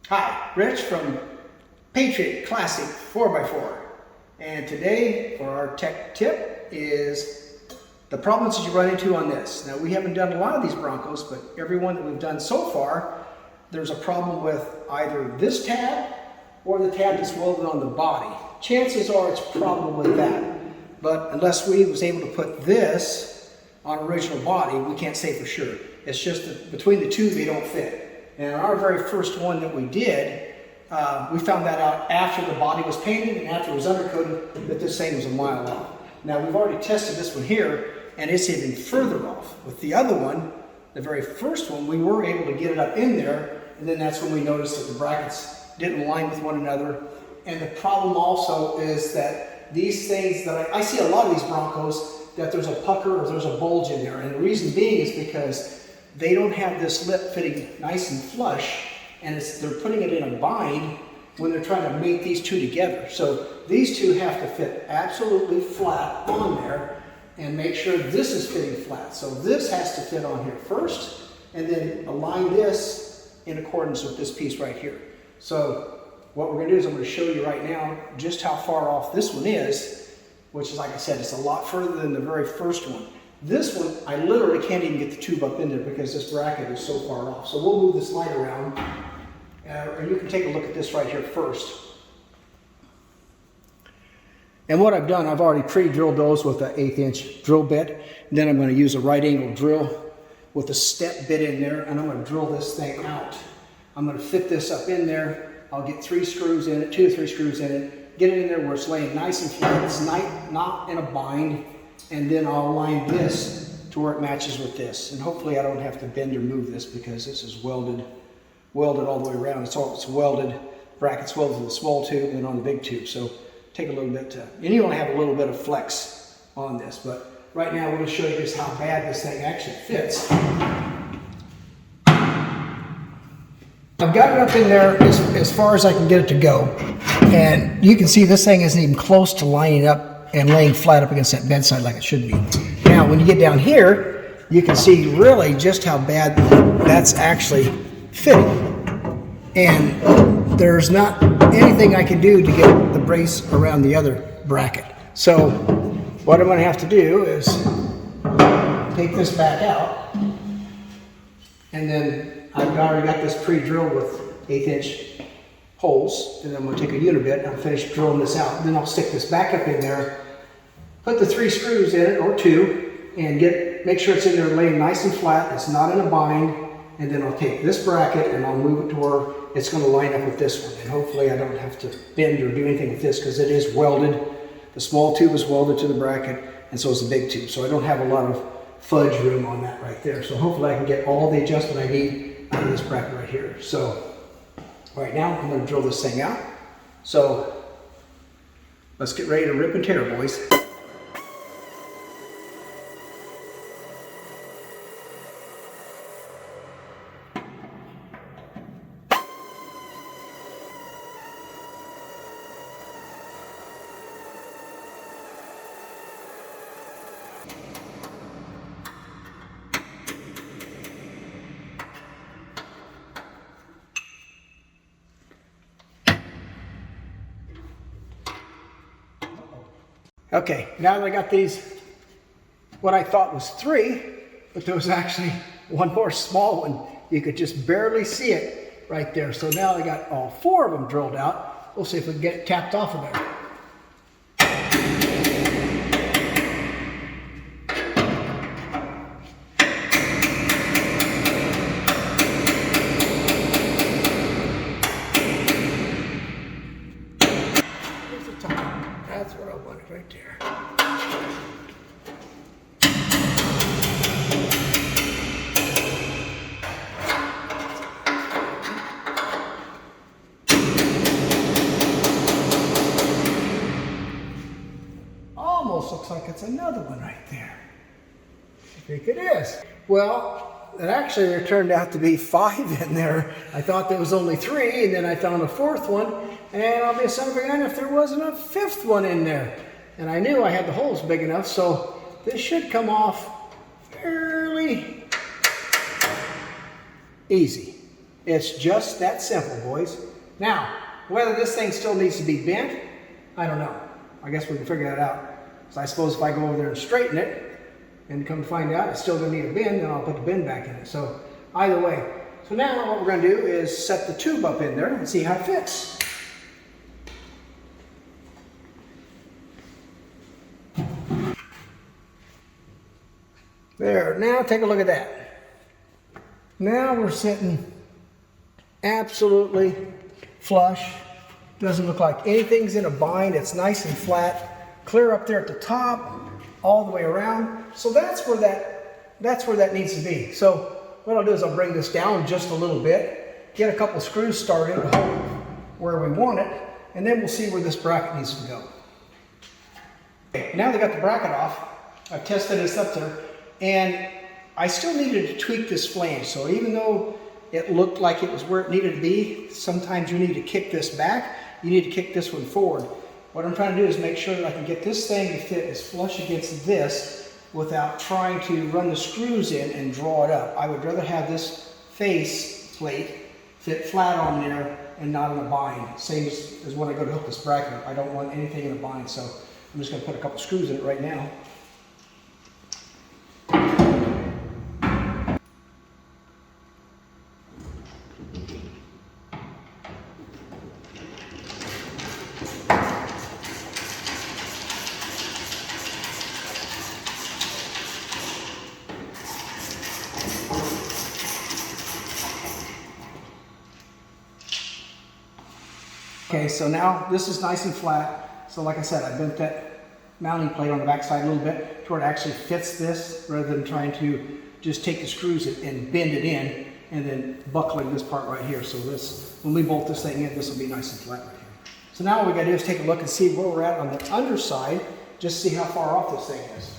Hi, Rich from Patriot Classic 4x4, and today for our tech tip is the problems that you run into on this. Now, we haven't done a lot of these Broncos, but every one that we've done so far, there's a problem with either this tab or the tab that's welded on the body. Chances are it's probably that, but unless we was able to put this on original body, we can't say for sure. It's just that between the two, they don't fit. And our very first one that we did, we found that out after the body was painted and after it was undercoated, that this thing was a mile off. Now, we've already tested this one here, and it's even further off. With the other one, the very first one, we were able to get it up in there, and then that's when we noticed that the brackets didn't align with one another. And the problem also is that these things that I see a lot of these Broncos, that there's a pucker or there's a bulge in there. And the reason being is because they don't have this lip fitting nice and flush, and they're putting it in a bind when they're trying to mate these two together. So these two have to fit absolutely flat on there, and make sure this is fitting flat. So this has to fit on here first, and then align this in accordance with this piece right here. So what we're going to do is I'm going to show you right now just how far off this one is, which is, like I said, it's a lot further than the very first one. This one, I literally can't even get the tube up in there because this bracket is so far off. So we'll move this light around, or you can take a look at this right here first. And what I've done, I've already pre-drilled those with an 1/8 inch drill bit. And then I'm going to use a right angle drill with a step bit in there, and I'm going to drill this thing out. I'm going to fit this up in there. I'll get 3 screws in it, 2 or 3 screws in it, get it in there where it's laying nice and flat, it's not in a bind. And then I'll align this to where it matches with this. And hopefully I don't have to bend or move this because this is welded all the way around. It's welded, brackets welded to the small tube and on the big tube. So take a little bit and you only have a little bit of flex on this. But right now we're going to show you just how bad this thing actually fits. I've got it up in there as far as I can get it to go. And you can see this thing isn't even close to lining up and laying flat up against that bedside like it should be. Now, when you get down here, you can see really just how bad that's actually fitting. And there's not anything I can do to get the brace around the other bracket. So what I'm going to have to do is take this back out, and then I've already got this pre-drilled with 1/8 inch holes, and I'm going to take a unibit and I'll finish drilling this out. Then I'll stick this back up in there, put the 3 screws in it, or 2, and make sure it's in there laying nice and flat, it's not in a bind, and then I'll take this bracket and I'll move it to where it's going to line up with this one. And hopefully I don't have to bend or do anything with this because it is welded. The small tube is welded to the bracket, and so is the big tube. So I don't have a lot of fudge room on that right there. So hopefully I can get all the adjustment I need out of this bracket right here. So right now, I'm going to drill this thing out. So let's get ready to rip and tear, boys. Okay, now that I got these, what I thought was 3, but there was actually one more small one. You could just barely see it right there. So now I got all 4 of them drilled out. We'll see if we can get it tapped off of there. That's what I wanted right there. Almost looks like it's another one right there. I think it is. Well, it actually there turned out to be 5 in there. I thought there was only 3, and then I found a 4th one, and I'll be a son of a gun if there wasn't a 5th one in there. And I knew I had the holes big enough, so this should come off fairly easy. It's just that simple, boys. Now, whether this thing still needs to be bent, I don't know. I guess we can figure that out. So I suppose if I go over there and straighten it, and come to find out it's still going to need a bend, then I'll put the bend back in it. So either way. So now what we're going to do is set the tube up in there and see how it fits. There, now take a look at that. Now we're sitting absolutely flush. Doesn't look like anything's in a bind. It's nice and flat, clear up there at the top, all the way around. So that's where that needs to be. So what I'll do is I'll bring this down just a little bit, get a couple screws started to hold where we want it, and then we'll see where this bracket needs to go. Okay, now that I got the bracket off, I've tested this up there, and I still needed to tweak this flange. So even though it looked like it was where it needed to be, sometimes you need to kick this back. You need to kick this one forward. What I'm trying to do is make sure that I can get this thing to fit as flush against this without trying to run the screws in and draw it up. I would rather have this face plate fit flat on there and not in a bind. Same as when I go to hook this bracket up. I don't want anything in a bind, so I'm just going to put a couple screws in it right now. Okay, so now this is nice and flat. So like I said, I bent that mounting plate on the back side a little bit to where it actually fits this, rather than trying to just take the screws and bend it in and then buckling this part right here. So this, when we bolt this thing in, this will be nice and flat right here. So now what we got to do is take a look and see where we're at on the underside, just see how far off this thing is.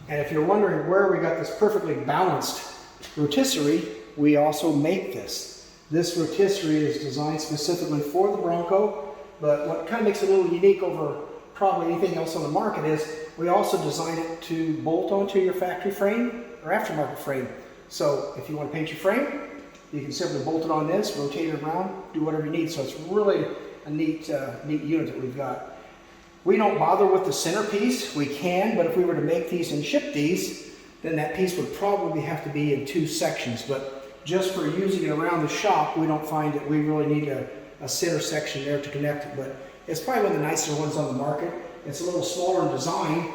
And if you're wondering where we got this perfectly balanced rotisserie, we also make this. This rotisserie is designed specifically for the Bronco, but what kind of makes it a little unique over probably anything else on the market is we also design it to bolt onto your factory frame or aftermarket frame. So if you want to paint your frame, you can simply bolt it on this, rotate it around, do whatever you need. So it's really a neat unit that we've got. We don't bother with the centerpiece. We can, but if we were to make these and ship these, then that piece would probably have to be in two sections. But just for using it around the shop, we don't find that we really need a center section there to connect it. But it's probably one of the nicer ones on the market. It's a little smaller in design,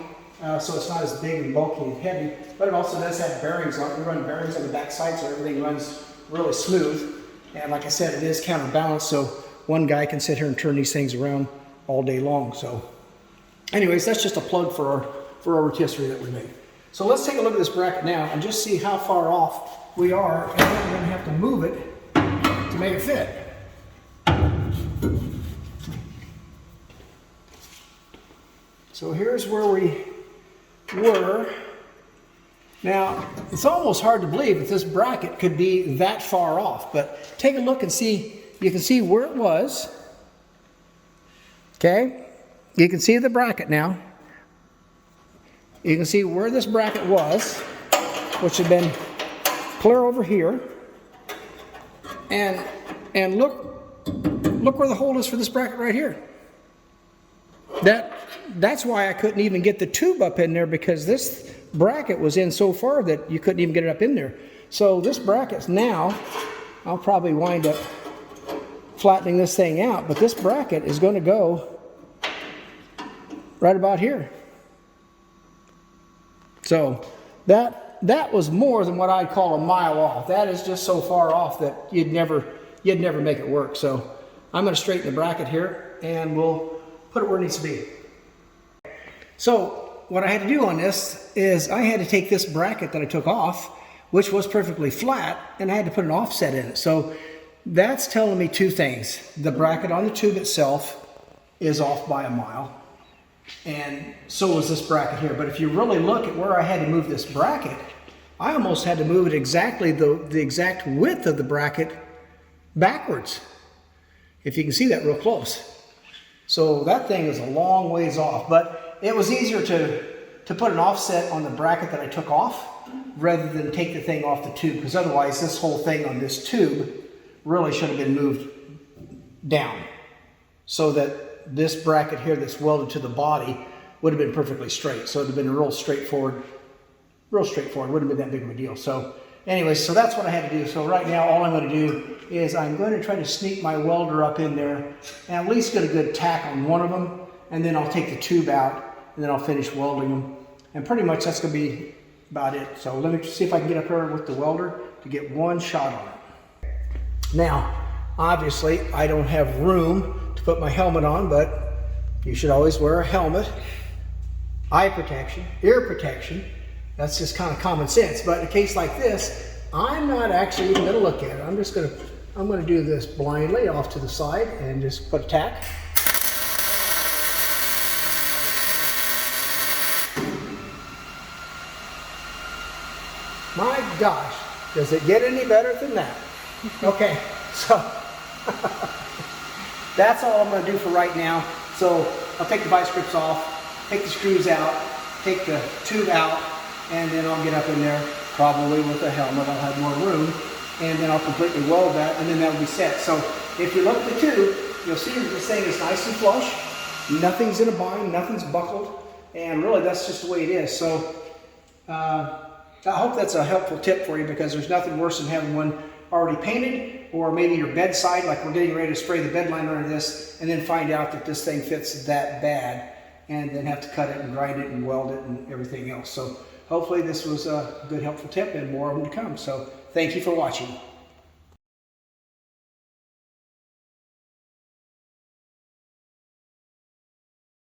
so it's not as big and bulky and heavy. But it also does have bearings on it. We run bearings on the back side, so everything runs really smooth. And like I said, it is counterbalanced, so one guy can sit here and turn these things around all day long. So anyways, that's just a plug for our rotisserie that we made. So let's take a look at this bracket now and just see how far off we are, and then we're going to have to move it to make it fit. So here's where we were. Now, it's almost hard to believe that this bracket could be that far off, but take a look and see. You can see where it was. Okay? You can see the bracket now. You can see where this bracket was, which had been clear over here. And look where the hole is for this bracket right here. That's why I couldn't even get the tube up in there, because this bracket was in so far that you couldn't even get it up in there. So this bracket's now, I'll probably wind up flattening this thing out, but this bracket is going to go right about here. So that was more than what I'd call a mile off. That is just so far off that you'd never make it work. So I'm going to straighten the bracket here, and we'll put it where it needs to be. So what I had to do on this is I had to take this bracket that I took off, which was perfectly flat, and I had to put an offset in it. So that's telling me two things. The bracket on the tube itself is off by a mile, and so is this bracket here. But if you really look at where I had to move this bracket, I almost had to move it exactly the exact width of the bracket backwards, if you can see that real close. So that thing is a long ways off, but it was easier to put an offset on the bracket that I took off rather than take the thing off the tube, because otherwise this whole thing on this tube really should have been moved down so that this bracket here that's welded to the body would have been perfectly straight. So it would have been real straightforward, wouldn't have been that big of a deal. So anyway, so that's what I had to do. So right now all I'm going to do is I'm going to try to sneak my welder up in there and at least get a good tack on one of them, and then I'll take the tube out and then I'll finish welding them. And pretty much that's going to be about it. So let me see if I can get up here with the welder to get one shot on it. Now, obviously I don't have room to put my helmet on, but you should always wear a helmet. Eye protection, ear protection. That's just kind of common sense. But in a case like this, I'm not actually even going to look at it. I'm going to do this blindly off to the side and just put a tack. My gosh, does it get any better than that? Okay, so that's all I'm going to do for right now. So I'll take the vice grips off, take the screws out, take the tube out, and then I'll get up in there, probably with a helmet. I'll have more room, and then I'll completely weld that, and then that'll be set. So if you look at the tube, you'll see that this thing is nice and flush. Nothing's in a bind, nothing's buckled, and really that's just the way it is. So I hope that's a helpful tip for you, because there's nothing worse than having one already painted, or maybe your bedside, like we're getting ready to spray the bed liner into this, and then find out that this thing fits that bad, and then have to cut it and grind it and weld it and everything else. So hopefully this was a good helpful tip, and more of them to come. So thank you for watching.